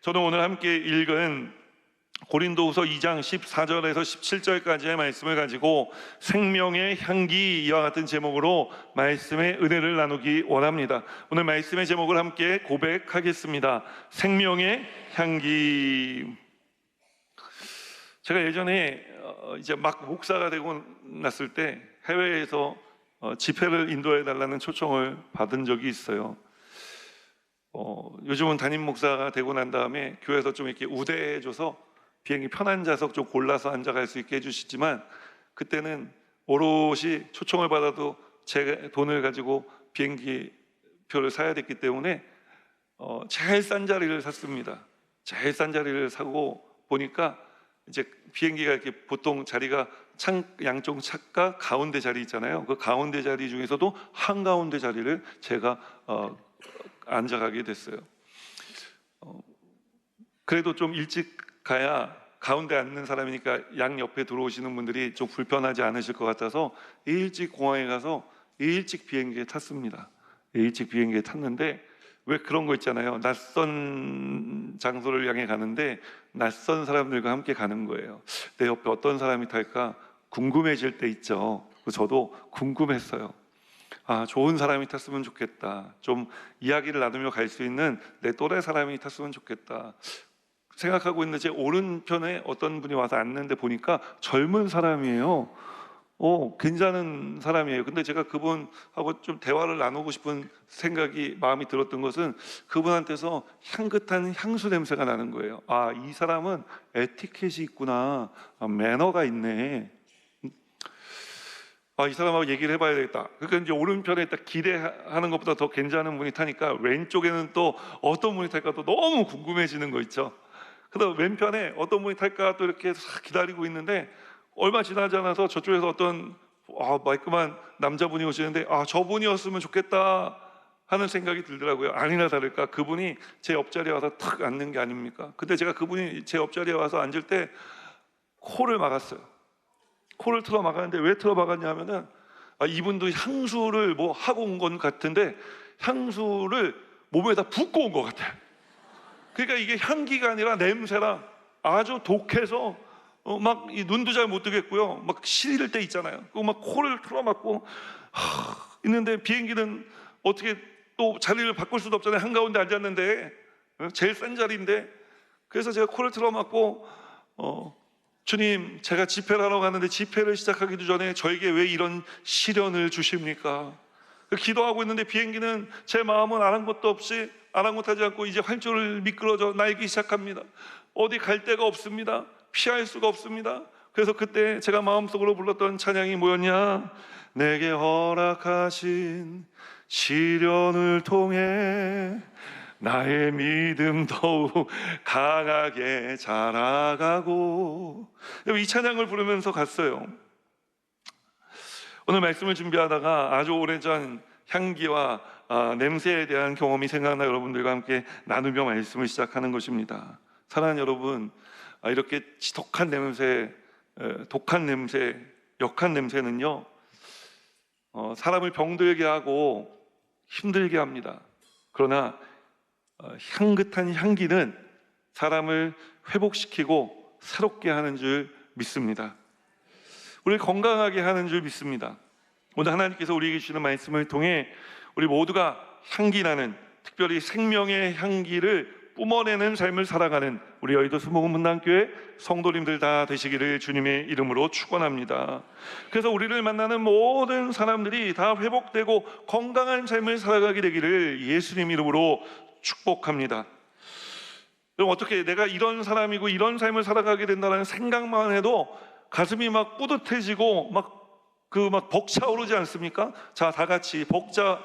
저는 오늘 함께 읽은 고린도후서 2장 14절에서 17절까지의 말씀을 가지고 생명의 향기 이와 같은 제목으로 말씀의 은혜를 나누기 원합니다. 오늘 말씀의 제목을 함께 고백하겠습니다. 생명의 향기. 제가 예전에 이제 막 목사가 되고 났을 때 해외에서 집회를 인도해 달라는 초청을 받은 적이 있어요. 요즘은 담임 목사가 되고 난 다음에 교회에서 좀 이렇게 우대해줘서 비행기 편한 좌석 좀 골라서 앉아갈 수 있게 해주시지만, 그때는 오롯이 초청을 받아도 제 돈을 가지고 비행기 표를 사야 됐기 때문에 제일 싼 자리를 샀습니다. 제일 싼 자리를 사고 보니까 이제 비행기가 이렇게 보통 자리가 양쪽 창가 가운데 자리 있잖아요. 그 가운데 자리 중에서도 한가운데 자리를 제가 앉아가게 됐어요. 그래도 좀 일찍 가야 가운데 앉는 사람이니까 양 옆에 들어오시는 분들이 좀 불편하지 않으실 것 같아서 일찍 공항에 가서 일찍 비행기에 탔습니다. 일찍 비행기에 탔는데, 왜 그런 거 있잖아요. 낯선 장소를 향해 가는데 낯선 사람들과 함께 가는 거예요. 내 옆에 어떤 사람이 탈까 궁금해질 때 있죠. 저도 궁금했어요. 좋은 사람이 탔으면 좋겠다. 좀 이야기를 나누며 갈 수 있는 내 또래 사람이 탔으면 좋겠다 생각하고 있는데, 제 오른편에 어떤 분이 와서 앉는데 보니까 젊은 사람이에요. 괜찮은 사람이에요. 근데 제가 그분하고 좀 대화를 나누고 싶은 생각이, 마음이 들었던 것은 그분한테서 향긋한 향수 냄새가 나는 거예요. 이 사람은 에티켓이 있구나. 매너가 있네. 이 사람하고 얘기를 해봐야 되겠다. 그러니까 이제 오른편에 딱 기대하는 것보다 더 괜찮은 분이 타니까 왼쪽에는 또 어떤 분이 탈까 또 너무 궁금해지는 거 있죠. 그다음 왼편에 어떤 분이 탈까 또 이렇게 기다리고 있는데, 얼마 지나지 않아서 저쪽에서 어떤 말끔한 남자분이 오시는데 저분이었으면 좋겠다 하는 생각이 들더라고요. 아니나 다를까 그분이 제 옆자리에 와서 탁 앉는 게 아닙니까? 근데 제가 그분이 제 옆자리에 와서 앉을 때 코를 막았어요. 코를 틀어 막았는데, 왜 틀어 막았냐 하면은 이분도 향수를 뭐 하고 온 건 같은데 향수를 몸에다 붓고 온 것 같아요. 그러니까 이게 향기가 아니라 냄새라 아주 독해서 막 눈도 잘 못 뜨겠고요. 막 시릴 때 있잖아요. 막 코를 틀어막고 있는데, 비행기는 어떻게 또 자리를 바꿀 수도 없잖아요. 한가운데 앉았는데 제일 싼 자리인데. 그래서 제가 코를 틀어막고 주님, 제가 집회를 하러 가는데 집회를 시작하기도 전에 저에게 왜 이런 시련을 주십니까? 기도하고 있는데 비행기는 제 마음은 아랑곳도 없이 아랑곳하지 않고 이제 활주를 미끄러져 날기 시작합니다. 어디 갈 데가 없습니다. 피할 수가 없습니다. 그래서 그때 제가 마음속으로 불렀던 찬양이 뭐였냐? 내게 허락하신 시련을 통해 나의 믿음 더욱 강하게 자라가고, 이 찬양을 부르면서 갔어요. 오늘 말씀을 준비하다가 아주 오래전 향기와 냄새에 대한 경험이 생각나 여러분들과 함께 나누며 말씀을 시작하는 것입니다. 사랑하는 여러분, 이렇게 지독한 냄새, 독한 냄새, 역한 냄새는요, 사람을 병들게 하고 힘들게 합니다. 그러나 향긋한 향기는 사람을 회복시키고 새롭게 하는 줄 믿습니다. 우리를 건강하게 하는 줄 믿습니다. 오늘 하나님께서 우리에게 주시는 말씀을 통해 우리 모두가 향기나는, 특별히 생명의 향기를 뿜어내는 삶을 살아가는 우리 여의도 수목원문단교회 성도님들 다 되시기를 주님의 이름으로 축원합니다. 그래서 우리를 만나는 모든 사람들이 다 회복되고 건강한 삶을 살아가게 되기를 예수님 이름으로 축복합니다. 그럼 어떻게 내가 이런 사람이고 이런 삶을 살아가게 된다는 생각만 해도 가슴이 막 뿌듯해지고 막 벅차오르지 않습니까? 자, 다 같이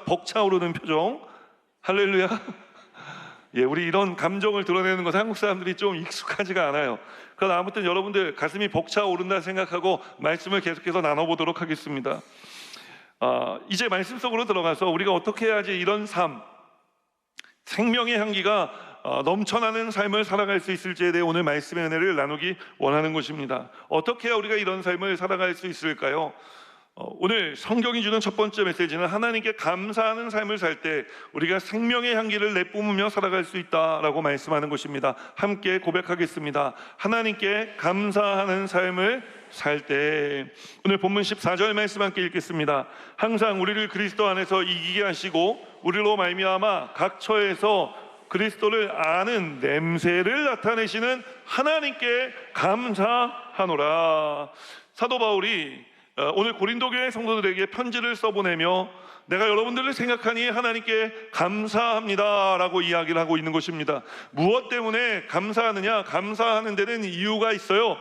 벅차오르는 표정. 할렐루야. 우리 이런 감정을 드러내는 것 한국 사람들이 좀 익숙하지가 않아요. 그러나 아무튼 여러분들 가슴이 벅차오른다 생각하고 말씀을 계속해서 나눠보도록 하겠습니다. 이제 말씀 속으로 들어가서 우리가 어떻게 해야지 이런 삶, 생명의 향기가 넘쳐나는 삶을 살아갈 수 있을지에 대해 오늘 말씀의 은혜를 나누기 원하는 것입니다. 어떻게 해야 우리가 이런 삶을 살아갈 수 있을까요? 오늘 성경이 주는 첫 번째 메시지는 하나님께 감사하는 삶을 살 때 우리가 생명의 향기를 내뿜으며 살아갈 수 있다라고 말씀하는 것입니다. 함께 고백하겠습니다. 하나님께 감사하는 삶을 살 때. 오늘 본문 14절 말씀 함께 읽겠습니다. 항상 우리를 그리스도 안에서 이기게 하시고 우리로 말미암아 각 처에서 그리스도를 아는 냄새를 나타내시는 하나님께 감사하노라. 사도 바울이 오늘 고린도 교회 성도들에게 편지를 써보내며 내가 여러분들을 생각하니 하나님께 감사합니다 라고 이야기를 하고 있는 것입니다. 무엇 때문에 감사하느냐? 감사하는 데는 이유가 있어요.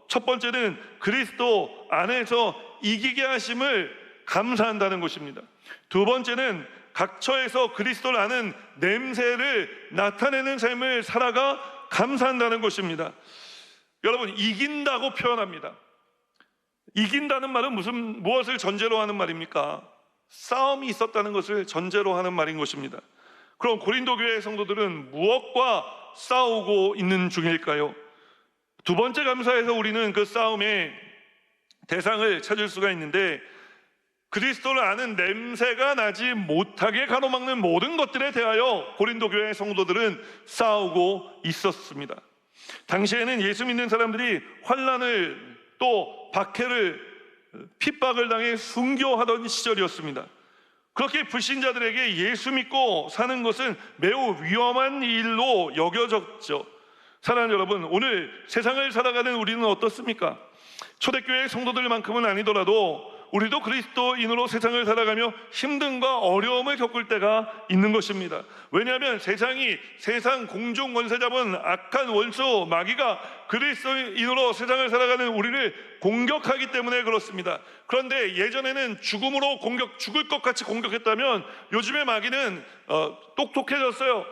첫 번째는 그리스도 안에서 이기게 하심을 감사한다는 것입니다. 두 번째는 각처에서 그리스도를 아는 냄새를 나타내는 삶을 살아가 감사한다는 것입니다. 여러분, 이긴다고 표현합니다. 이긴다는 말은 무엇을 전제로 하는 말입니까? 싸움이 있었다는 것을 전제로 하는 말인 것입니다. 그럼 고린도 교회 성도들은 무엇과 싸우고 있는 중일까요? 두 번째 감사에서 우리는 그 싸움의 대상을 찾을 수가 있는데, 그리스도를 아는 냄새가 나지 못하게 가로막는 모든 것들에 대하여 고린도 교회 성도들은 싸우고 있었습니다. 당시에는 예수 믿는 사람들이 환난을 또 박해를, 핍박을 당해 순교하던 시절이었습니다. 그렇게 불신자들에게 예수 믿고 사는 것은 매우 위험한 일로 여겨졌죠. 사랑하는 여러분, 오늘 세상을 살아가는 우리는 어떻습니까? 초대교회 성도들만큼은 아니더라도 우리도 그리스도인으로 세상을 살아가며 힘듦과 어려움을 겪을 때가 있는 것입니다. 왜냐하면 세상 공중 권세 잡은 악한 원수 마귀가 그리스도인으로 세상을 살아가는 우리를 공격하기 때문에 그렇습니다. 그런데 예전에는 죽을 것 같이 공격했다면 요즘에 마귀는 똑똑해졌어요.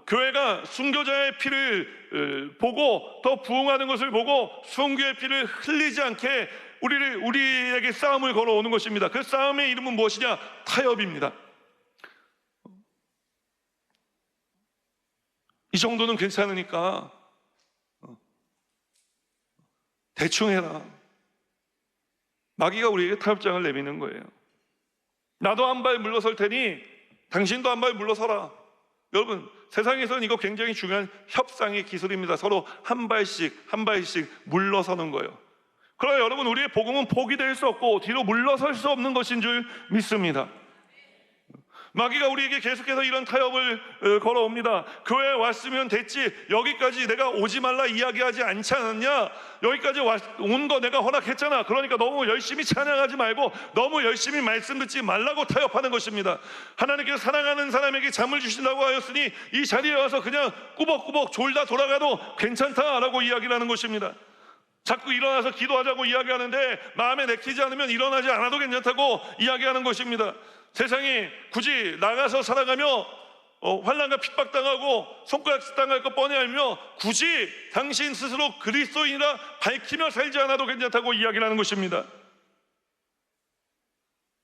교회가 순교자의 피를 보고 더 부흥하는 것을 보고 순교의 피를 흘리지 않게 우리에게 싸움을 걸어오는 것입니다. 그 싸움의 이름은 무엇이냐? 타협입니다. 이 정도는 괜찮으니까 대충 해라. 마귀가 우리에게 타협장을 내미는 거예요. 나도 한 발 물러설 테니 당신도 한 발 물러서라. 여러분, 세상에서는 이거 굉장히 중요한 협상의 기술입니다. 서로 한 발씩 물러서는 거예요. 그러나 여러분, 우리의 복음은 포기될 수 없고 뒤로 물러설 수 없는 것인 줄 믿습니다. 마귀가 우리에게 계속해서 이런 타협을 걸어옵니다. 교회에 왔으면 됐지, 여기까지 내가 오지 말라 이야기하지 않지 않았냐? 여기까지 온 거 내가 허락했잖아. 그러니까 너무 열심히 찬양하지 말고 너무 열심히 말씀 듣지 말라고 타협하는 것입니다. 하나님께서 사랑하는 사람에게 잠을 주신다고 하였으니 이 자리에 와서 그냥 꾸벅꾸벅 졸다 돌아가도 괜찮다라고 이야기를 하는 것입니다. 자꾸 일어나서 기도하자고 이야기하는데 마음에 내키지 않으면 일어나지 않아도 괜찮다고 이야기하는 것입니다. 세상에 굳이 나가서 살아가며 환난과 핍박당하고 손가락 당할 것 뻔히 알며 굳이 당신 스스로 그리스도인이라 밝히며 살지 않아도 괜찮다고 이야기를 하는 것입니다.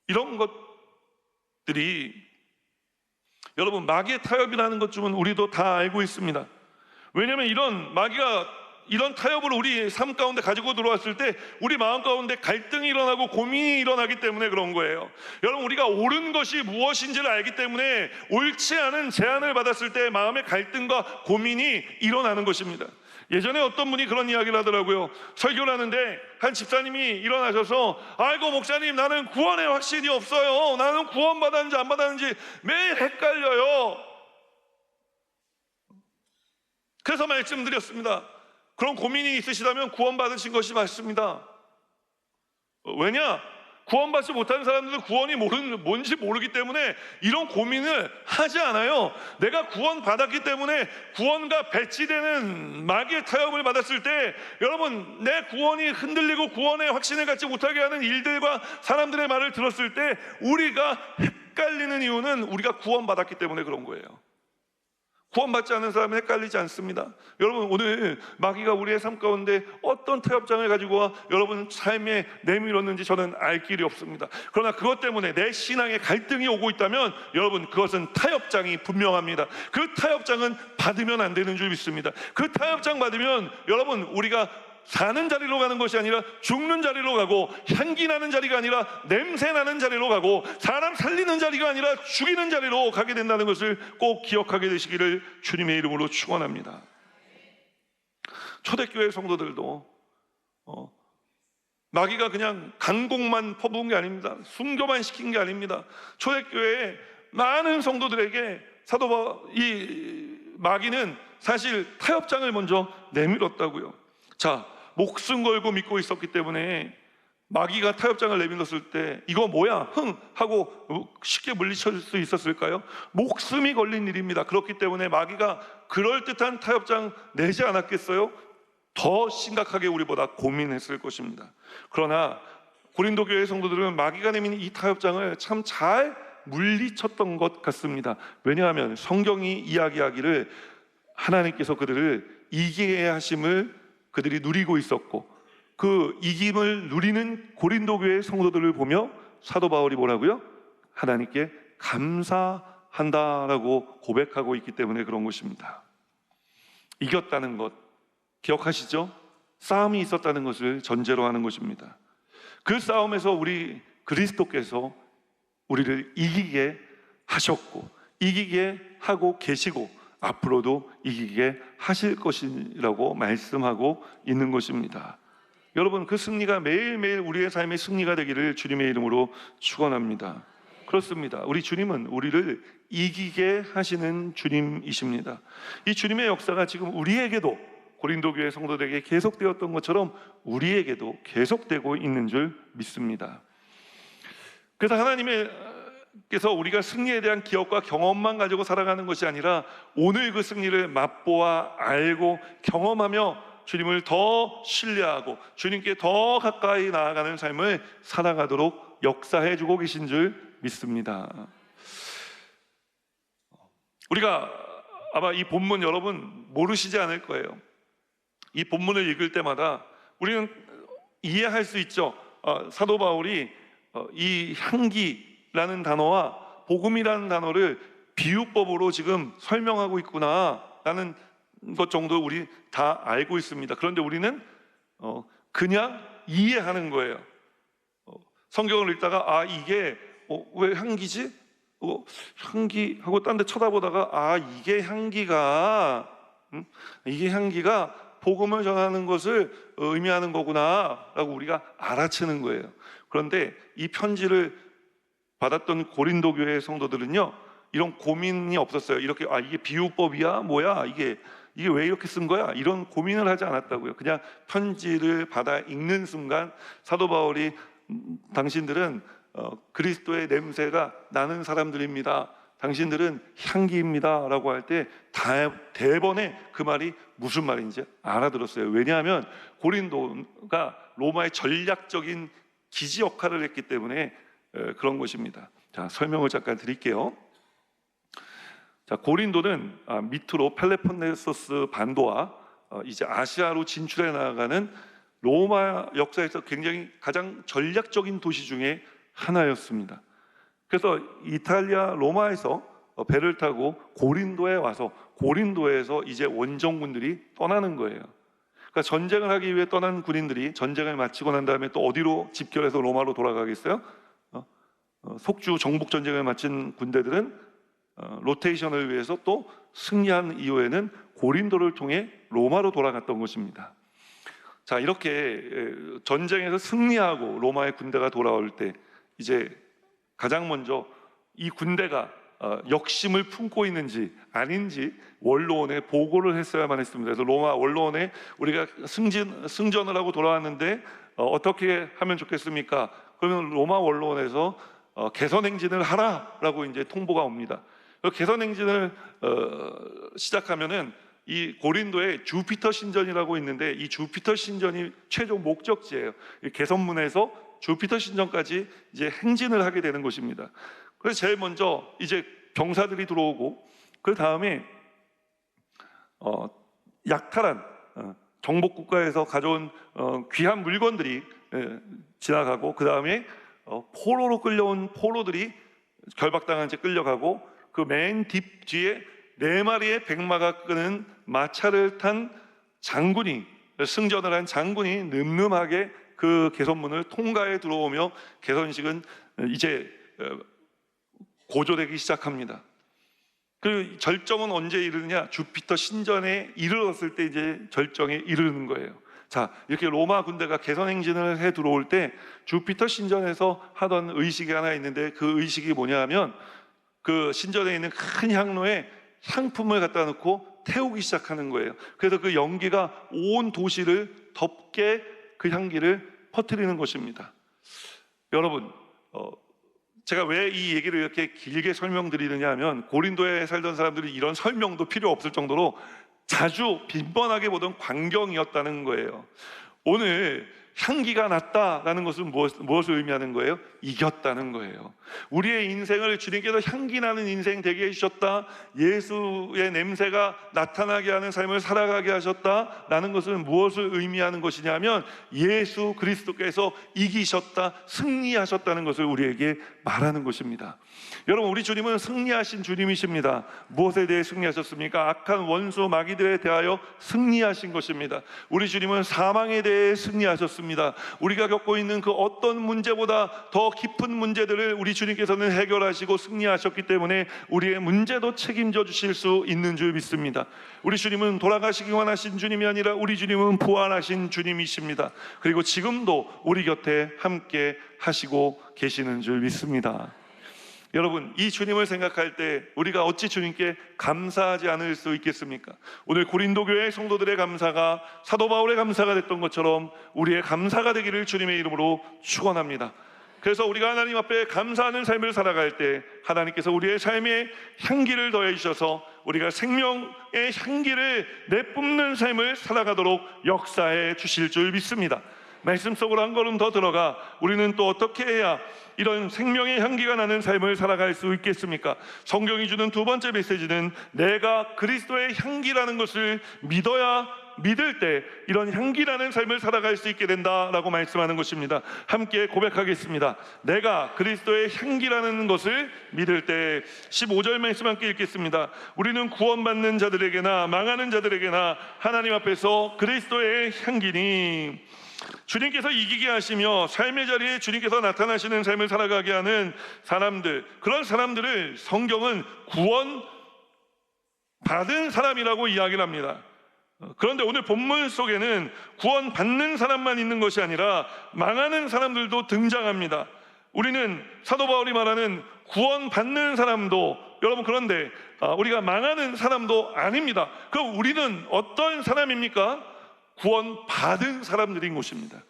이런 것들이 여러분, 마귀의 타협이라는 것쯤은 우리도 다 알고 있습니다. 왜냐하면 이런 타협을 우리 삶 가운데 가지고 들어왔을 때 우리 마음 가운데 갈등이 일어나고 고민이 일어나기 때문에 그런 거예요. 여러분, 우리가 옳은 것이 무엇인지를 알기 때문에 옳지 않은 제안을 받았을 때 마음의 갈등과 고민이 일어나는 것입니다. 예전에 어떤 분이 그런 이야기를 하더라고요. 설교를 하는데 한 집사님이 일어나셔서, 아이고 목사님, 나는 구원의 확신이 없어요. 나는 구원 받았는지 안 받았는지 매일 헷갈려요. 그래서 말씀드렸습니다. 그런 고민이 있으시다면 구원받으신 것이 맞습니다. 왜냐? 구원받지 못하는 사람들은 구원이 뭔지 모르기 때문에 이런 고민을 하지 않아요. 내가 구원받았기 때문에 구원과 배치되는 마귀의 타협을 받았을 때 여러분, 내 구원이 흔들리고 구원의 확신을 갖지 못하게 하는 일들과 사람들의 말을 들었을 때 우리가 헷갈리는 이유는 우리가 구원받았기 때문에 그런 거예요. 구원받지 않은 사람은 헷갈리지 않습니다. 여러분, 오늘 마귀가 우리의 삶 가운데 어떤 타협장을 가지고 와 여러분 삶에 내밀었는지 저는 알 길이 없습니다. 그러나 그것 때문에 내 신앙에 갈등이 오고 있다면 여러분, 그것은 타협장이 분명합니다. 그 타협장은 받으면 안 되는 줄 믿습니다. 그 타협장 받으면 여러분, 우리가 사는 자리로 가는 것이 아니라 죽는 자리로 가고, 향기 나는 자리가 아니라 냄새 나는 자리로 가고, 사람 살리는 자리가 아니라 죽이는 자리로 가게 된다는 것을 꼭 기억하게 되시기를 주님의 이름으로 축원합니다. 초대교회 성도들도 마귀가 그냥 간공만 퍼부은 게 아닙니다. 순교만 시킨 게 아닙니다. 초대교회의 많은 성도들에게 이 마귀는 사실 타협장을 먼저 내밀었다고요. 자, 목숨 걸고 믿고 있었기 때문에 마귀가 타협장을 내밀었을 때 이거 뭐야? 흥! 하고 쉽게 물리칠 수 있었을까요? 목숨이 걸린 일입니다. 그렇기 때문에 마귀가 그럴듯한 타협장 내지 않았겠어요? 더 심각하게 우리보다 고민했을 것입니다. 그러나 고린도 교회 성도들은 마귀가 내민 이 타협장을 참 잘 물리쳤던 것 같습니다. 왜냐하면 성경이 이야기하기를 하나님께서 그들을 이기게 하심을 그들이 누리고 있었고, 그 이김을 누리는 고린도 교회 성도들을 보며 사도 바울이 뭐라고요? 하나님께 감사한다라고 고백하고 있기 때문에 그런 것입니다. 이겼다는 것 기억하시죠? 싸움이 있었다는 것을 전제로 하는 것입니다. 그 싸움에서 우리 그리스도께서 우리를 이기게 하셨고, 이기게 하고 계시고, 앞으로도 이기게 하실 것이라고 말씀하고 있는 것입니다. 여러분, 그 승리가 매일매일 우리의 삶의 승리가 되기를 주님의 이름으로 축원합니다. 그렇습니다. 우리 주님은 우리를 이기게 하시는 주님이십니다. 이 주님의 역사가 지금 우리에게도, 고린도 교회 성도들에게 계속되었던 것처럼 우리에게도 계속되고 있는 줄 믿습니다. 그래서 하나님께서 우리가 승리에 대한 기억과 경험만 가지고 살아가는 것이 아니라 오늘 그 승리를 맛보아 알고 경험하며 주님을 더 신뢰하고 주님께 더 가까이 나아가는 삶을 살아가도록 역사해 주고 계신 줄 믿습니다. 우리가 아마 이 본문 여러분 모르시지 않을 거예요. 이 본문을 읽을 때마다 우리는 이해할 수 있죠. 사도 바울이 이 향기라는 단어와 복음이라는 단어를 비유법으로 지금 설명하고 있구나라는 것 정도 우리 다 알고 있습니다. 그런데 우리는 그냥 이해하는 거예요. 성경을 읽다가 이게 왜 향기지? 향기 하고 딴 데 쳐다보다가 이게 향기가 복음을 전하는 것을 의미하는 거구나 라고 우리가 알아채는 거예요. 그런데 이 편지를 받았던 고린도 교회 성도들은요, 이런 고민이 없었어요. 이렇게 이게 비유법이야? 뭐야? 이게 왜 이렇게 쓴 거야? 이런 고민을 하지 않았다고요. 그냥 편지를 받아 읽는 순간 사도 바울이 당신들은 그리스도의 냄새가 나는 사람들입니다. 당신들은 향기입니다 라고 할 때 대번에 그 말이 무슨 말인지 알아들었어요. 왜냐하면 고린도가 로마의 전략적인 기지 역할을 했기 때문에 그런 것입니다. 자, 설명을 잠깐 드릴게요. 자, 고린도는 밑으로 펠로폰네소스 반도와 이제 아시아로 진출해 나가는 로마 역사에서 굉장히 가장 전략적인 도시 중에 하나였습니다. 그래서 이탈리아 로마에서 배를 타고 고린도에 와서 고린도에서 이제 원정군들이 떠나는 거예요. 그러니까 전쟁을 하기 위해 떠난 군인들이 전쟁을 마치고 난 다음에 또 어디로 집결해서 로마로 돌아가겠어요? 속주 정복 전쟁을 마친 군대들은 로테이션을 위해서 또 승리한 이후에는 고린도를 통해 로마로 돌아갔던 것입니다. 자, 이렇게 전쟁에서 승리하고 로마의 군대가 돌아올 때 이제 가장 먼저 이 군대가 역심을 품고 있는지 아닌지 원로원에 보고를 했어야만 했습니다. 그래서 로마 원로원에 우리가 승전을 하고 돌아왔는데 어떻게 하면 좋겠습니까? 그러면 로마 원로원에서 개선행진을 하라라고 이제 통보가 옵니다. 개선행진을 시작하면은 이 고린도에 주피터 신전이라고 있는데 이 주피터 신전이 최종 목적지예요. 개선문에서 주피터 신전까지 이제 행진을 하게 되는 것입니다. 그래서 제일 먼저 이제 병사들이 들어오고 그 다음에 약탈한 정복 국가에서 가져온 귀한 물건들이 지나가고 그 다음에 포로로 끌려온 포로들이 결박당한 채 끌려가고 그 맨 뒤에 4마리의 백마가 끄는 마차를 탄 장군이 승전을 한 장군이 늠름하게 그 개선문을 통과해 들어오며 개선식은 이제 고조되기 시작합니다. 그 절정은 언제 이르느냐? 주피터 신전에 이르렀을 때 이제 절정에 이르는 거예요. 자, 이렇게 로마 군대가 개선 행진을 해 들어올 때 주피터 신전에서 하던 의식이 하나 있는데, 그 의식이 뭐냐 하면 그 신전에 있는 큰 향로에 향품을 갖다 놓고 태우기 시작하는 거예요. 그래서 그 연기가 온 도시를 덮게 그 향기를 퍼뜨리는 것입니다. 여러분, 제가 왜 이 얘기를 이렇게 길게 설명드리느냐 하면, 고린도에 살던 사람들이 이런 설명도 필요 없을 정도로 자주 빈번하게 보던 광경이었다는 거예요. 오늘 향기가 났다라는 것은 무엇을 의미하는 거예요? 이겼다는 거예요. 우리의 인생을 주님께서 향기 나는 인생 되게 해주셨다, 예수의 냄새가 나타나게 하는 삶을 살아가게 하셨다라는 것은 무엇을 의미하는 것이냐면, 예수 그리스도께서 이기셨다, 승리하셨다는 것을 우리에게 말하는 것입니다. 여러분, 우리 주님은 승리하신 주님이십니다. 무엇에 대해 승리하셨습니까? 악한 원수 마귀들에 대하여 승리하신 것입니다. 우리 주님은 사망에 대해 승리하셨습니다. 우리가 겪고 있는 그 어떤 문제보다 더 깊은 문제들을 우리 주님께서는 해결하시고 승리하셨기 때문에 우리의 문제도 책임져 주실 수 있는 줄 믿습니다. 우리 주님은 돌아가시기만 하신 주님이 아니라 우리 주님은 부활하신 주님이십니다. 그리고 지금도 우리 곁에 함께 하시고 계시는 줄 믿습니다. 여러분, 이 주님을 생각할 때 우리가 어찌 주님께 감사하지 않을 수 있겠습니까? 오늘 고린도 교회 성도들의 감사가 사도 바울의 감사가 됐던 것처럼 우리의 감사가 되기를 주님의 이름으로 축원합니다. 그래서 우리가 하나님 앞에 감사하는 삶을 살아갈 때 하나님께서 우리의 삶에 향기를 더해 주셔서 우리가 생명의 향기를 내뿜는 삶을 살아가도록 역사해 주실 줄 믿습니다. 말씀 속으로 한 걸음 더 들어가 우리는 또 어떻게 해야 이런 생명의 향기가 나는 삶을 살아갈 수 있겠습니까? 성경이 주는 두 번째 메시지는 내가 그리스도의 향기라는 것을 믿을 때 이런 향기라는 삶을 살아갈 수 있게 된다라고 말씀하는 것입니다. 함께 고백하겠습니다. 내가 그리스도의 향기라는 것을 믿을 때. 15절 말씀 함께 읽겠습니다. 우리는 구원받는 자들에게나 망하는 자들에게나 하나님 앞에서 그리스도의 향기니. 주님께서 이기게 하시며 삶의 자리에 주님께서 나타나시는 삶을 살아가게 하는 사람들, 그런 사람들을 성경은 구원 받은 사람이라고 이야기를 합니다. 그런데 오늘 본문 속에는 구원 받는 사람만 있는 것이 아니라 망하는 사람들도 등장합니다. 우리는 사도 바울이 말하는 구원 받는 사람도, 여러분, 그런데 우리가 망하는 사람도 아닙니다. 그럼 우리는 어떤 사람입니까? 구원 받은 사람들인 것입니다.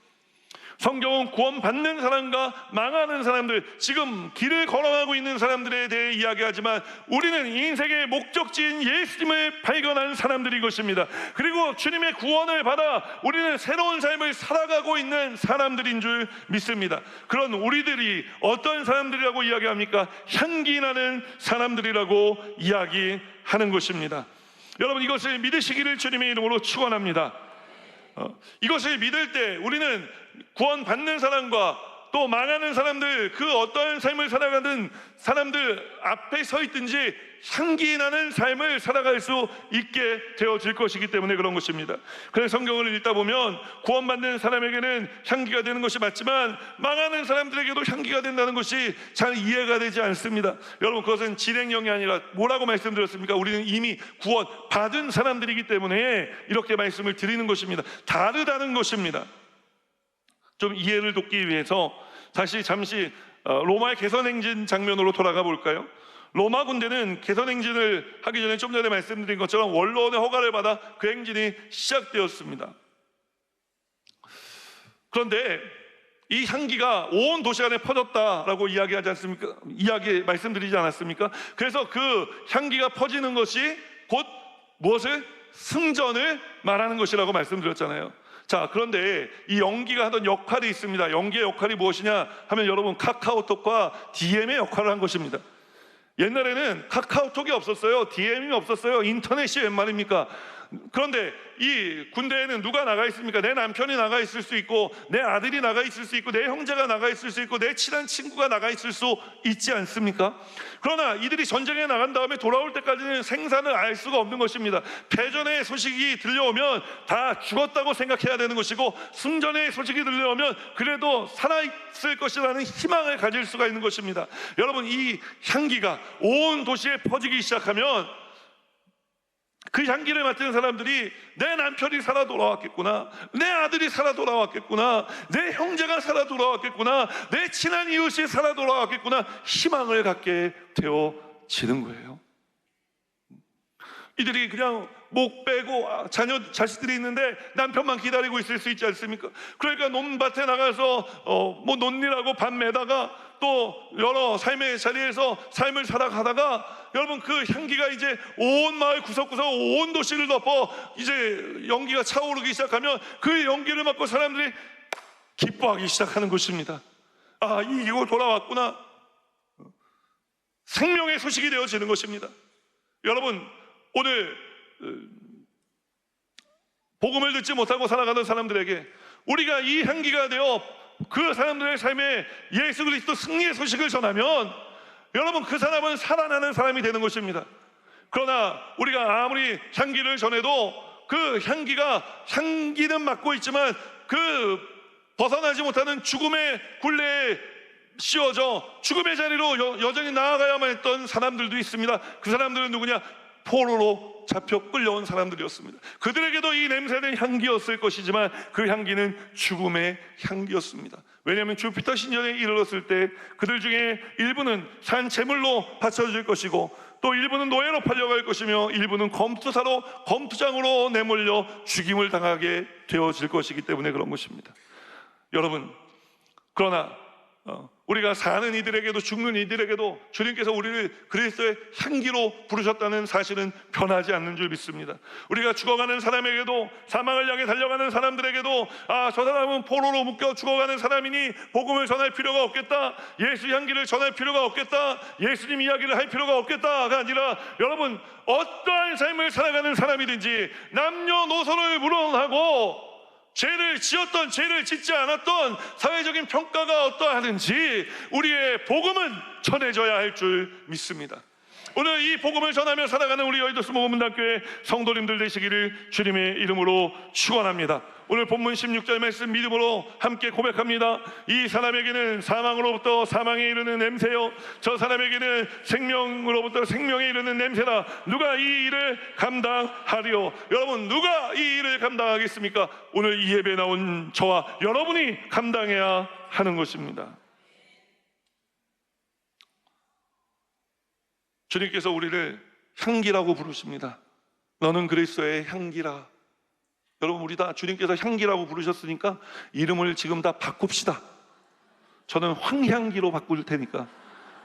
성경은 구원받는 사람과 망하는 사람들, 지금 길을 걸어가고 있는 사람들에 대해 이야기하지만 우리는 인생의 목적지인 예수님을 발견한 사람들인 것입니다. 그리고 주님의 구원을 받아 우리는 새로운 삶을 살아가고 있는 사람들인 줄 믿습니다. 그런 우리들이 어떤 사람들이라고 이야기합니까? 향기 나는 사람들이라고 이야기하는 것입니다. 여러분, 이것을 믿으시기를 주님의 이름으로 축원합니다. 이것을 믿을 때 우리는 구원받는 사람과 또 망하는 사람들, 그 어떤 삶을 살아가는 사람들 앞에 서 있든지 향기 나는 삶을 살아갈 수 있게 되어질 것이기 때문에 그런 것입니다. 그래서 성경을 읽다 보면 구원받는 사람에게는 향기가 되는 것이 맞지만 망하는 사람들에게도 향기가 된다는 것이 잘 이해가 되지 않습니다. 여러분, 그것은 진행형이 아니라 뭐라고 말씀드렸습니까? 우리는 이미 구원받은 사람들이기 때문에 이렇게 말씀을 드리는 것입니다. 다르다는 것입니다. 좀 이해를 돕기 위해서 다시 잠시 로마의 개선행진 장면으로 돌아가 볼까요? 로마 군대는 개선행진을 하기 전에 좀 전에 말씀드린 것처럼 원로원의 허가를 받아 그 행진이 시작되었습니다. 그런데 이 향기가 온 도시 안에 퍼졌다라고 이야기하지 않습니까? 말씀드리지 않았습니까? 그래서 그 향기가 퍼지는 것이 곧 무엇을? 승전을 말하는 것이라고 말씀드렸잖아요. 자, 그런데 이 연기가 하던 역할이 있습니다. 연기의 역할이 무엇이냐 하면 여러분, 카카오톡과 DM의 역할을 한 것입니다. 옛날에는 카카오톡이 없었어요. DM이 없었어요. 인터넷이 웬 말입니까? 그런데 이 군대에는 누가 나가 있습니까? 내 남편이 나가 있을 수 있고, 내 아들이 나가 있을 수 있고, 내 형제가 나가 있을 수 있고, 내 친한 친구가 나가 있을 수 있지 않습니까? 그러나 이들이 전쟁에 나간 다음에 돌아올 때까지는 생사를 알 수가 없는 것입니다. 패전의 소식이 들려오면 다 죽었다고 생각해야 되는 것이고, 승전의 소식이 들려오면 그래도 살아있을 것이라는 희망을 가질 수가 있는 것입니다. 여러분, 이 향기가 온 도시에 퍼지기 시작하면 그 향기를 맡은 사람들이 내 남편이 살아 돌아왔겠구나, 내 아들이 살아 돌아왔겠구나, 내 형제가 살아 돌아왔겠구나, 내 친한 이웃이 살아 돌아왔겠구나, 희망을 갖게 되어지는 거예요. 이들이 그냥 목 빼고 자식들이 있는데 남편만 기다리고 있을 수 있지 않습니까? 그러니까 논밭에 나가서 논일하고 밥 매다가 또 여러 삶의 자리에서 삶을 살아가다가, 여러분, 그 향기가 이제 온 마을 구석구석 온 도시를 덮어 이제 연기가 차오르기 시작하면 그 연기를 맡고 사람들이 기뻐하기 시작하는 것입니다. 아, 이기고 돌아왔구나. 생명의 소식이 되어지는 것입니다. 여러분, 오늘 복음을 듣지 못하고 살아가는 사람들에게 우리가 이 향기가 되어 그 사람들의 삶에 예수 그리스도 승리의 소식을 전하면, 여러분, 그 사람은 살아나는 사람이 되는 것입니다. 그러나 우리가 아무리 향기를 전해도 그 향기는 맡고 있지만 그 벗어나지 못하는 죽음의 굴레에 씌워져 죽음의 자리로 여전히 나아가야만 했던 사람들도 있습니다. 그 사람들은 누구냐? 포로로 잡혀 끌려온 사람들이었습니다. 그들에게도 이 냄새는 향기였을 것이지만 그 향기는 죽음의 향기였습니다. 왜냐하면 주피터 신전에 이르렀을 때 그들 중에 일부는 산 제물로 바쳐질 것이고, 또 일부는 노예로 팔려갈 것이며, 일부는 검투장으로 내몰려 죽임을 당하게 되어질 것이기 때문에 그런 것입니다. 여러분, 그러나 우리가 사는 이들에게도 죽는 이들에게도 주님께서 우리를 그리스도의 향기로 부르셨다는 사실은 변하지 않는 줄 믿습니다. 우리가 죽어가는 사람에게도, 사망을 향해 달려가는 사람들에게도, 저 사람은 포로로 묶여 죽어가는 사람이니 복음을 전할 필요가 없겠다, 예수 향기를 전할 필요가 없겠다, 예수님 이야기를 할 필요가 없겠다가 아니라, 여러분, 어떠한 삶을 살아가는 사람이든지 남녀노소를 무론하고 죄를 지었던 죄를 짓지 않았던 사회적인 평가가 어떠하든지 우리의 복음은 전해져야 할 줄 믿습니다. 오늘 이 복음을 전하며 살아가는 우리 여의도 수목원문단교회 성도님들 되시기를 주님의 이름으로 축원합니다. 오늘 본문 16절 말씀 믿음으로 함께 고백합니다. 이 사람에게는 사망으로부터 사망에 이르는 냄새요, 저 사람에게는 생명으로부터 생명에 이르는 냄새라. 누가 이 일을 감당하리요? 여러분, 누가 이 일을 감당하겠습니까? 오늘 이 예배에 나온 저와 여러분이 감당해야 하는 것입니다. 주님께서 우리를 향기라고 부르십니다. 너는 그리스도의 향기라. 여러분, 우리 다 주님께서 향기라고 부르셨으니까 이름을 지금 다 바꿉시다. 저는 황향기로 바꿀 테니까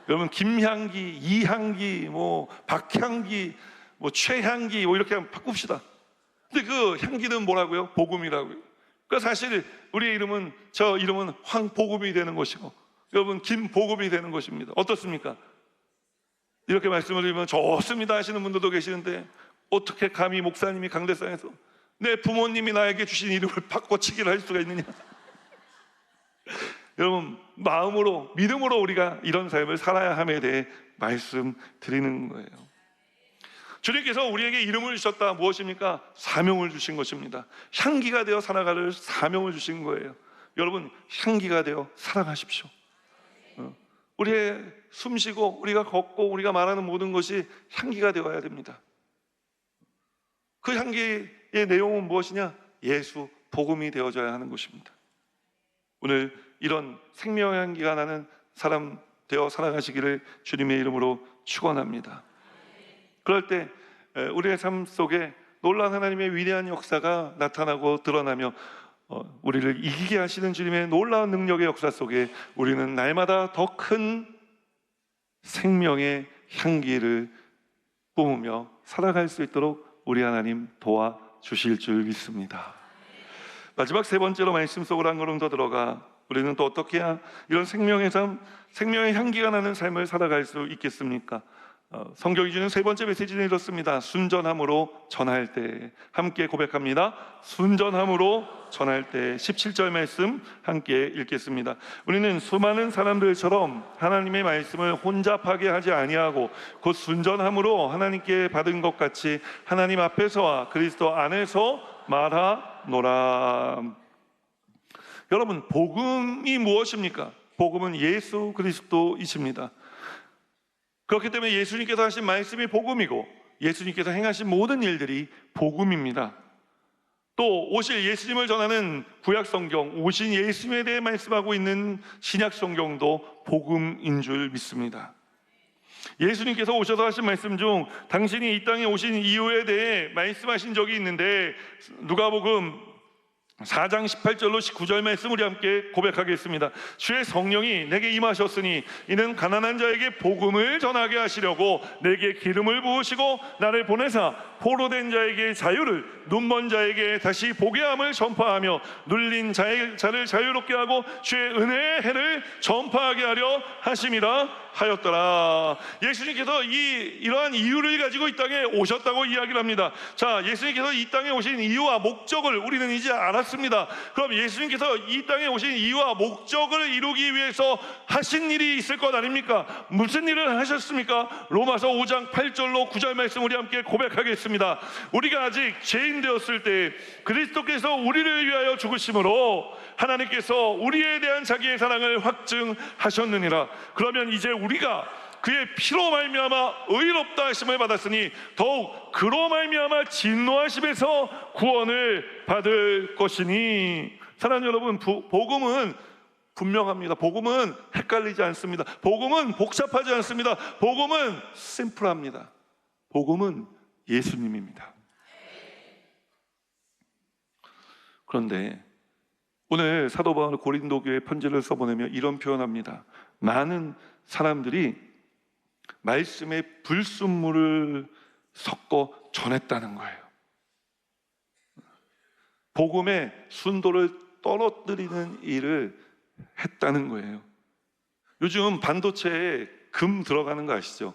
여러분, 김향기, 이향기, 박향기, 최향기 이렇게 바꿉시다. 근데 그 향기는 뭐라고요? 복음이라고요. 그러니까 사실 우리의 이름은, 저 이름은 황복음이 되는 것이고, 여러분, 김복음이 되는 것입니다. 어떻습니까? 이렇게 말씀을 드리면 좋습니다 하시는 분들도 계시는데, 어떻게 감히 목사님이 강대상에서 내 부모님이 나에게 주신 이름을 바꿔치기를 할 수가 있느냐? 여러분, 마음으로, 믿음으로 우리가 이런 삶을 살아야 함에 대해 말씀드리는 거예요. 주님께서 우리에게 이름을 주셨다. 무엇입니까? 사명을 주신 것입니다. 향기가 되어 살아갈 사명을 주신 거예요. 여러분, 향기가 되어 살아가십시오. 우리의 숨쉬고 우리가 걷고 우리가 말하는 모든 것이 향기가 되어야 됩니다. 그 향기의 내용은 무엇이냐? 예수, 복음이 되어져야 하는 것입니다. 오늘 이런 생명의 향기가 나는 사람 되어 살아가시기를 주님의 이름으로 축원합니다. 그럴 때 우리의 삶 속에 놀라운 하나님의 위대한 역사가 나타나고 드러나며 우리를 이기게 하시는 주님의 놀라운 능력의 역사 속에 우리는 날마다 더 큰 생명의 향기를 뿜으며 살아갈 수 있도록 우리 하나님 도와주실 줄 믿습니다. 마지막 세 번째로 말씀 속으로 한 걸음 더 들어가 우리는 또 어떻게 해야 이런 생명의 삶, 생명의 향기가 나는 삶을 살아갈 수 있겠습니까? 성경이 주는 세 번째 메시지는 이렇습니다. 순전함으로 전할 때. 함께 고백합니다. 순전함으로 전할 때. 17절 말씀 함께 읽겠습니다. 우리는 수많은 사람들처럼 하나님의 말씀을 혼잡하게 하지 아니하고 곧 순전함으로 하나님께 받은 것 같이 하나님 앞에서와 그리스도 안에서 말하노라. 여러분, 복음이 무엇입니까? 복음은 예수 그리스도이십니다. 그렇기 때문에 예수님께서 하신 말씀이 복음이고 예수님께서 행하신 모든 일들이 복음입니다. 또 오실 예수님을 전하는 구약성경, 오신 예수님에 대해 말씀하고 있는 신약성경도 복음인 줄 믿습니다. 예수님께서 오셔서 하신 말씀 중 당신이 이 땅에 오신 이유에 대해 말씀하신 적이 있는데, 누가복음 4장 18절로 19절 말씀 우리 함께 고백하겠습니다. 주의 성령이 내게 임하셨으니 이는 가난한 자에게 복음을 전하게 하시려고 내게 기름을 부으시고 나를 보내사 포로된 자에게 자유를, 눈먼 자에게 다시 보게 함을 전파하며 눌린 자를 자유롭게 하고 주의 은혜의 해를 전파하게 하려 하심이라 하였더라. 예수님께서 이러한 이유를 가지고 이 땅에 오셨다고 이야기를 합니다. 자, 예수님께서 이 땅에 오신 이유와 목적을 우리는 이제 알았습니다. 그럼 예수님께서 이 땅에 오신 이유와 목적을 이루기 위해서 하신 일이 있을 것 아닙니까? 무슨 일을 하셨습니까? 로마서 5장 8절로 9절 말씀 우리 함께 고백하겠습니다. 우리가 아직 죄인 되었을 때 그리스도께서 우리를 위하여 죽으심으로 하나님께서 우리에 대한 자기의 사랑을 확증하셨느니라. 그러면 이제 우리가 그의 피로 말미암아 의롭다 하심을 받았으니 더욱 그로 말미암아 진노하심에서 구원을 받을 것이니. 사랑하는 여러분, 복음은 분명합니다. 복음은 헷갈리지 않습니다. 복음은 복잡하지 않습니다. 복음은 심플합니다. 복음은 예수님입니다. 그런데 오늘 사도 바울은 고린도 교회 편지를 써보내며 이런 표현합니다. 많은 사람들이 말씀에 불순물을 섞어 전했다는 거예요. 복음의 순도를 떨어뜨리는 일을 했다는 거예요. 요즘 반도체에 금 들어가는 거 아시죠?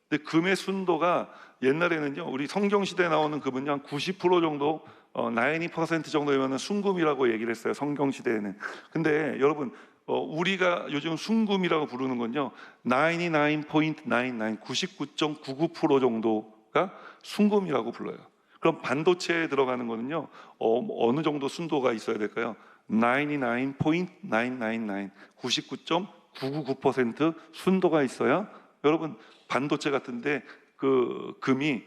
근데 금의 순도가 옛날에는요, 우리 성경 시대에 나오는 금은요 한 90% 정도, 90% 정도면 순금이라고 얘기를 했어요, 성경 시대에는. 근데 여러분, 우리가 요즘 순금이라고 부르는 건요 99.99, 99.99% 정도가 순금이라고 불러요. 그럼 반도체에 들어가는 거는요 어느 정도 순도가 있어야 될까요? 99.999, 99.999% 순도가 있어야 여러분 반도체 같은데 그 금이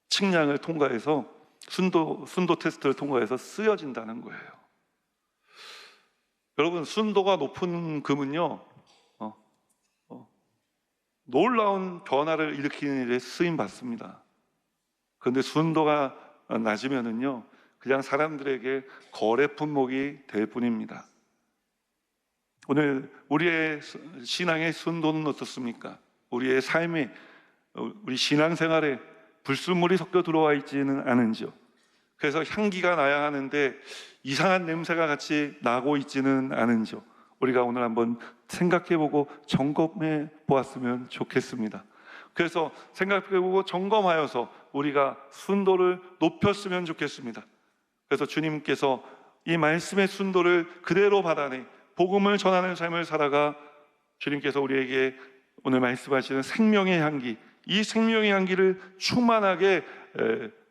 측량을 통과해서 순도 테스트를 통과해서 쓰여진다는 거예요. 여러분, 순도가 높은 금은요 놀라운 변화를 일으키는 일에 쓰임 받습니다. 그런데 순도가 낮으면은요 그냥 사람들에게 거래 품목이 될 뿐입니다. 오늘 우리의 신앙의 순도는 어떻습니까? 우리의 삶에, 우리 신앙생활에 불순물이 섞여 들어와 있지는 않은지요? 그래서 향기가 나야 하는데 이상한 냄새가 같이 나고 있지는 않은지요? 우리가 오늘 한번 생각해보고 점검해 보았으면 좋겠습니다. 그래서 생각해보고 점검하여서 우리가 순도를 높였으면 좋겠습니다. 그래서 주님께서 이 말씀의 순도를 그대로 받아내 복음을 전하는 삶을 살아가 주님께서 우리에게 오늘 말씀하시는 생명의 향기, 이 생명의 향기를 충만하게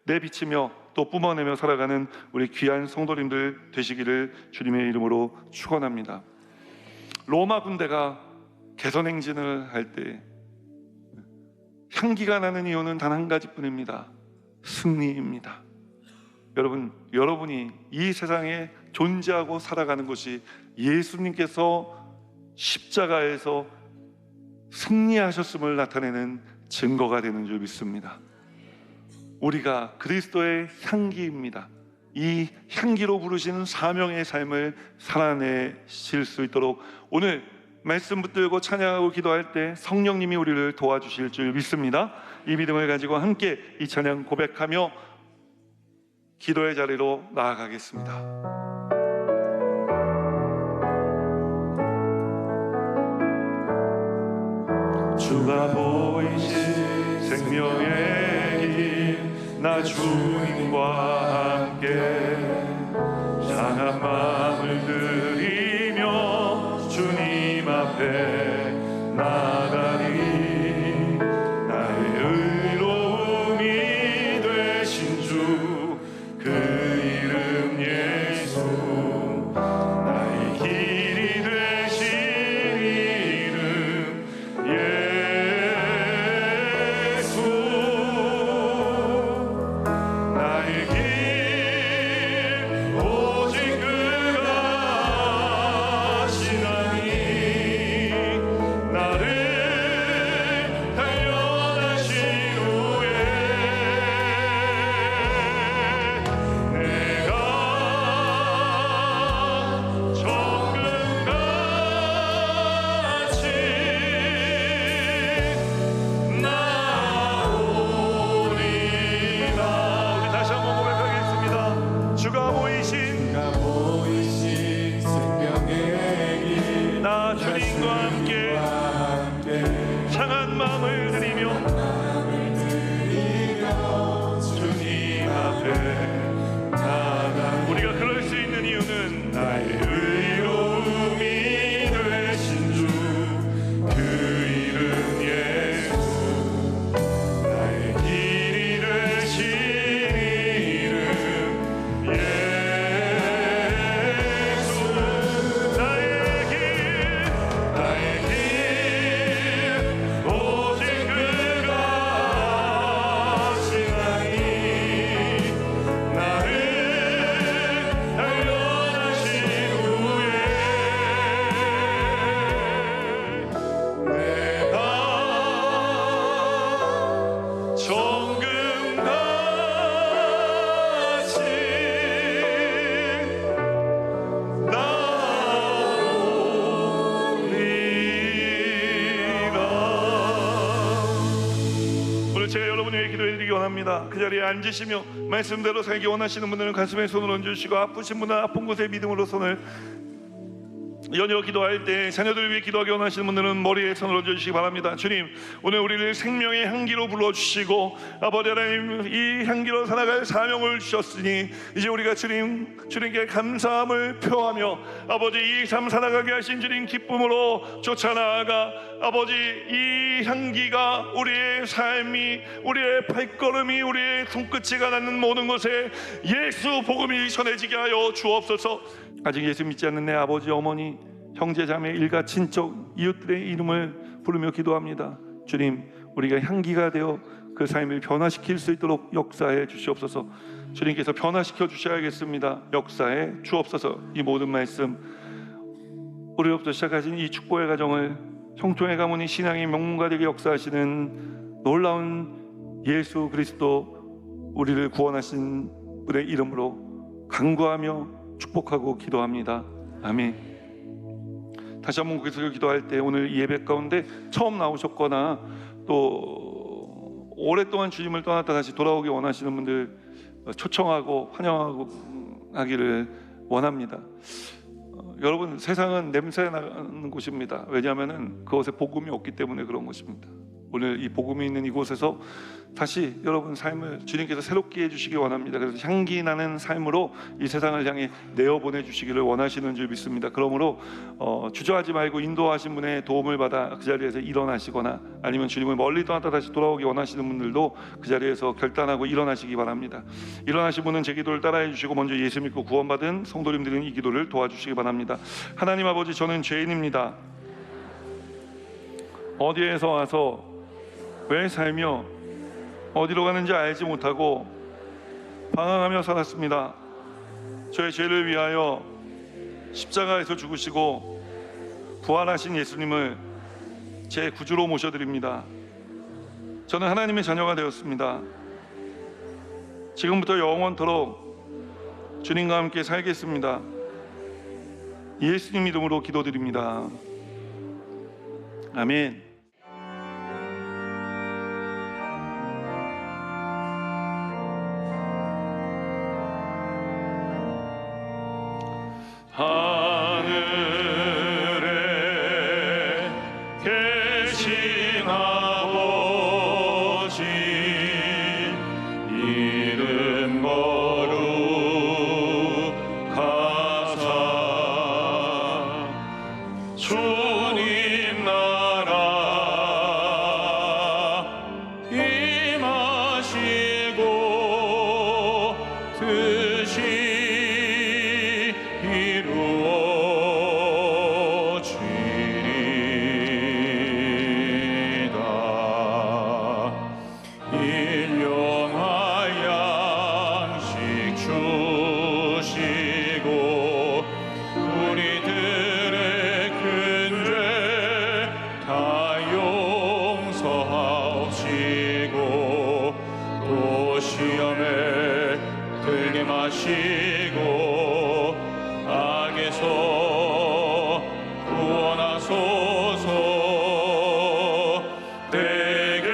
내비치며 또 뿜어내며 살아가는 우리 귀한 성도님들 되시기를 주님의 이름으로 축원합니다. 로마 군대가 개선행진을 할 때 향기가 나는 이유는 단 한 가지뿐입니다. 승리입니다. 여러분이 이 세상에 존재하고 살아가는 것이 예수님께서 십자가에서 승리하셨음을 나타내는 증거가 되는 줄 믿습니다. 우리가 그리스도의 향기입니다. 이 향기로 부르시는 사명의 삶을 살아내실 수 있도록 오늘 말씀 붙들고 찬양하고 기도할 때 성령님이 우리를 도와주실 줄 믿습니다. 이 믿음을 가지고 함께 이 찬양 고백하며 기도의 자리로 나아가겠습니다. 주가 보이신 생명의 길 나 주님과 함께 상한 마음을 들이며 주님 앞에 나가리. 나의 의로움이 되신 주 그 이름 예수, 나의 길이 되신 이름 예수. 나의 길 오직 그가 하시나니 나를 단련하신 후에 내가 정금같이 나오리라. 우리 다시 한번 고백하겠습니다. 주가 보이신 생명의 길 나 주님과 함께 상한 마음을 드리며 주님 앞에 나가. 우리가 그럴 수 있는 이유는 나의 의로움이 되신 주 그 이름 예수, 나의 길이 되신 이름 예수. 나의 길 오직 그가 하시나니 나를 단련하신 후에 내가 정금같이 오늘 제가 여러분 위해 기도해드리기 원합니다. 그 자리에 앉으시며 말씀대로 살기 원하시는 분들은 가슴에 손을 얹으시고, 아프신 분은 아픈 곳에 믿음으로 손을 연이어 기도할 때, 자녀들을 위해 기도하기 원하시는 분들은 머리에 손을 얹어주시기 바랍니다. 주님, 오늘 우리를 생명의 향기로 불러주시고 아버지 하나님, 이 향기로 살아갈 사명을 주셨으니 이제 우리가 주님께 감사함을 표하며 아버지 이 삶 살아가게 하신 주님 기쁨으로 쫓아나아가 아버지 이 향기가 우리의 삶이, 우리의 발걸음이, 우리의 손끝이가 닿는 모든 곳에 예수 복음이 전해지게 하여 주옵소서. 아직 예수 믿지 않는 내 아버지, 어머니, 형제, 자매, 일가, 친척, 이웃들의 이름을 부르며 기도합니다. 주님, 우리가 향기가 되어 그 삶을 변화시킬 수 있도록 역사해 주시옵소서. 주님께서 변화시켜 주셔야겠습니다. 역사해 주옵소서. 이 모든 말씀, 우리로부터 시작하신 이 축복의 가정을 형통의 가문이 신앙의 명문가 되게 역사하시는 놀라운 예수 그리스도, 우리를 구원하신 분의 이름으로 간구하며 축복하고 기도합니다. 아멘. 다시 한번 거기서 기도할 때, 오늘 이 예배 가운데 처음 나오셨거나 또 오랫동안 주님을 떠났다 다시 돌아오기 원하시는 분들 초청하고 환영하고 하기를 원합니다. 여러분, 세상은 냄새 나는 곳입니다. 왜냐하면 그곳에 복음이 없기 때문에 그런 것입니다. 오늘 이 복음이 있는 이곳에서 다시 여러분 삶을 주님께서 새롭게 해주시기 원합니다. 그래서 향기 나는 삶으로 이 세상을 향해 내어보내 주시기를 원하시는 줄 믿습니다. 그러므로 주저하지 말고 인도하신 분의 도움을 받아 그 자리에서 일어나시거나, 아니면 주님을 멀리 떠났다 다시 돌아오기 원하시는 분들도 그 자리에서 결단하고 일어나시기 바랍니다. 일어나신 분은 제 기도를 따라해 주시고 먼저 예수 믿고 구원받은 성도님들은 이 기도를 도와주시기 바랍니다. 하나님 아버지, 저는 죄인입니다. 어디에서 와서 왜 살며 어디로 가는지 알지 못하고 방황하며 살았습니다. 저의 죄를 위하여 십자가에서 죽으시고 부활하신 예수님을 제 구주로 모셔드립니다. 저는 하나님의 자녀가 되었습니다. 지금부터 영원토록 주님과 함께 살겠습니다. 예수님 이름으로 기도드립니다. 아멘. 하늘에 계신 시험에 들게 마시고 악에서 구원하소서. 대개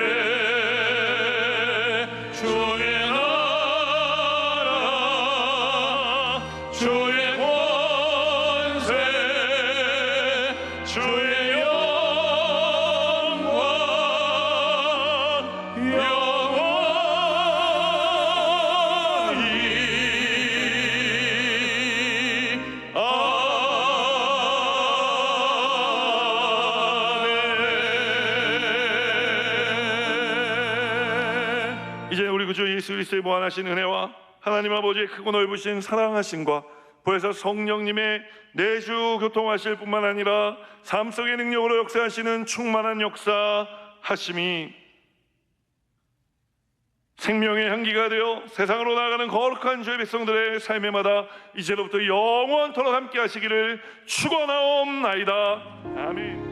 주의 나라 주의 권세 주의 영광 이제 우리 구주 예수 그리스도의 무한하신 은혜와 하나님 아버지의 크고 넓으신 사랑하심과 보혜사 성령님의 내주 교통하실 뿐만 아니라 삶 속의 능력으로 역사하시는 충만한 역사하심이 생명의 향기가 되어 세상으로 나아가는 거룩한 주의 백성들의 삶에마다 이제로부터 영원토록 함께 하시기를 축원하옵나이다. 아멘.